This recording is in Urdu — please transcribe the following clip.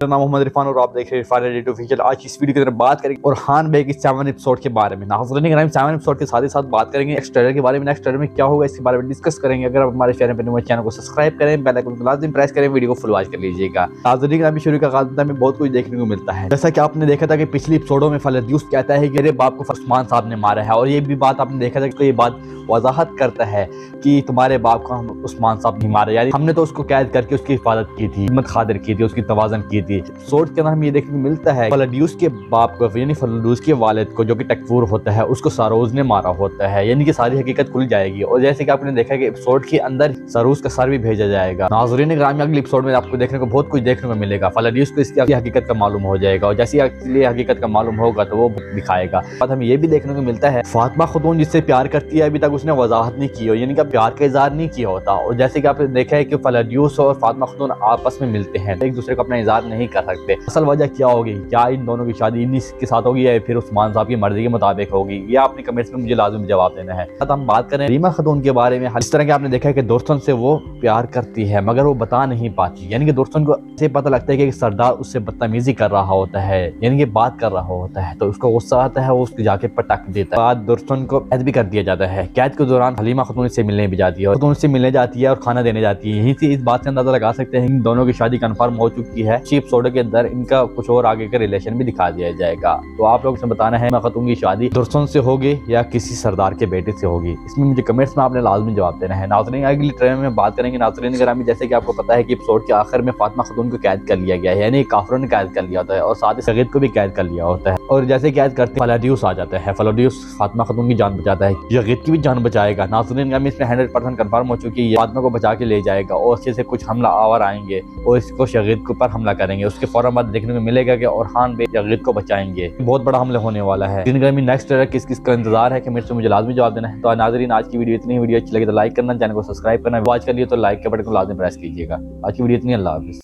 میرا نام محمد عرفان اور آپ دیکھ رہے ہیں عرفان ایڈیٹ آفیشیل۔ آج اس ویڈیو کے اندر بات کریں گے اورحان بے کی 7 ایپیسوڈ کے بارے میں۔ ناظرین کرام 7 ایپیسوڈ کے ساتھ ہی ساتھ بات کریں گے نیکسٹ ٹریلر کے بارے میں۔ نیکسٹ ٹریلر میں کیا ہوگا اس کے بارے میں ڈسکس کریں گے۔ اگر آپ ہمارے چینل پر نئے ہیں چینل کو سبسکرائب کریں، بیل آئیکن کو لازم پریس کریں، ویڈیو کو فل واچ کر لیجیے گا۔ ناظرین کرام شروع کا آغاز میں بہت کچھ دیکھنے کو ملتا ہے، جیسا کہ آپ نے دیکھا تھا کہ پچھلی ایپیسوڈوں میں فلادیوس کہتا ہے کہ میرے باپ کو عثمان صاحب نے مارا ہے، اور یہ بھی بات آپ نے دیکھا تھا کہ یہ بات وضاحت کرتا ہے کہ تمہارے باپ کو عثمان صاحب نہیں مارا، یعنی ہم نے تو اس کو قید کر کے اس کی حفاظت کی تھی، ہمت خاطر کی تھی، اس کی توازن کی تھی۔ ایپیسوڈ کے اندر ہم یہ دیکھنے کو ملتا ہے فلادیوس کے باپ کو، یعنی فلادیوس کے والد کو، جو کہ ٹکفور ہوتا ہے، اس کو ساروس نے مارا ہوتا ہے، یعنی کہ ساری حقیقت کھل جائے گی۔ اور جیسے کہ آپ نے دیکھا کہ ایپیسوڈ کے اندر ساروس کا سر بھی بھیجا جائے گا۔ ناظرین گرامی اگلی ایپیسوڈ میں آپ کو دیکھنے کو بہت کچھ دیکھنے کو ملے گا۔ فلادیوس کو اس کی حقیقت کا معلوم ہو جائے گا، اور جیسے ہی حقیقت کا معلوم ہوگا تو وہ دکھائے گا۔ بات ہمیں یہ بھی دیکھنے کو ملتا ہے فاطمہ خاتون جس سے پیار کرتی ہے ابھی تک اس نے وضاحت نہیں کی ہو، یعنی کہ پیار کا اظہار نہیں کیا ہوتا۔ اور جیسے کہ آپ نے دیکھا ہے کہ فلادیوس اور فاطمہ خاتون آپس میں ملتے ہیں، ایک دوسرے کو اپنا اظہار نہیں کر سکتے۔ اصل وجہ کیا ہوگی؟ کیا ان دونوں کی شادی انہی کے ساتھ ہوگی یا پھر عثمان صاحب کی مرضی کے مطابق ہوگی؟ یہ آپ نے کمنٹس میں مجھے لازم جواب دینا ہے۔ ہم بات کریں ریما خاتون کے بارے میں، اس طرح کہ آپ نے دیکھا ہے کہ دوستن سے وہ پیار کرتی ہے مگر وہ بتا نہیں پاتی، یعنی کہ دوستن کو سے پتہ لگتا ہے کہ سردار اس سے بدتمیزی کر رہا ہوتا ہے، یعنی کہ بات کر رہا ہوتا ہے، تو اس کو غصہ آتا ہے، وہ اس کو جا کے پٹک دیتا ہے۔ بعد دوستن کو قید بھی کر دیا جاتا ہے۔ قید کے دوران حلیمہ خاتون سے ملنے بھی جاتی ہے، اور خاتون سے ملنے جاتی ہے اور کھانا دینے جاتی ہے۔ یہیں سے اس بات سے اندازہ لگا سکتے ہیں کہ ان دونوں کی شادی کنفرم ہو چکی ہے۔ اسی ایپیسوڈ کے اندر ان کا کچھ اور آگے کا ریلیشن بھی دکھا دیا جائے گا۔ تو آپ لوگ سے بتانا ہے حلیمہ خاتون کی شادی درسن سے ہوگی یا کسی سردار کے بیٹے سے ہوگی، اس میں مجھے کمنٹس میں آپ نے لازمی جواب دینا ہے۔ ناظرین اگلی ٹریلر میں بات کریں گے۔ ناظرین گرامی جیسے کہ آپ کو پتہ ہے کہ ایپیسوڈ کے آخر میں فاطمہ خاتون کو قید کر لیا گیا ہے، یعنی کافروں نے قید کر لیا ہوتا ہے، اور ساتھ ہی سغید کو بھی قید کر لیا ہوتا ہے۔ اور جیسے قید کرتے فلادیوس آ جاتا ہے، فلادیوس فاطمہ خاتون کی جان بچاتا ہے، یغید کی بھی جان بچائے گا۔ ناظرین گرامی اس میں 100% کنفرم ہو چکی ہے، فاطمہ کو بچا کے لے جائے گا، اور اس سے کچھ حملہ آور آئیں گے اور اس کو یغید کے اوپر حملہ کریں گے۔ اس کے فوراً بعد دیکھنے کو ملے گا کہ اورحان بے یغید کو بچائیں گے۔ بہت بڑا حملہ ہونے والا ہے۔ ناظرین گرامی نیکسٹ ٹریلر کس کا انتظار ہے کہ میرے سے مجھے لازمی جواب دینا ہے۔ تو ناظرین آج کی ویڈیو اتنی، ویڈیو اچھی لگے تو لائک کرنا، چینل کو سبسکرائب کرنا، واچ کر لیے تو لائک کے بٹن کو لازمی پریس کیجیے گا۔ آج کی ویڈیو اتنی، اللہ حافظ۔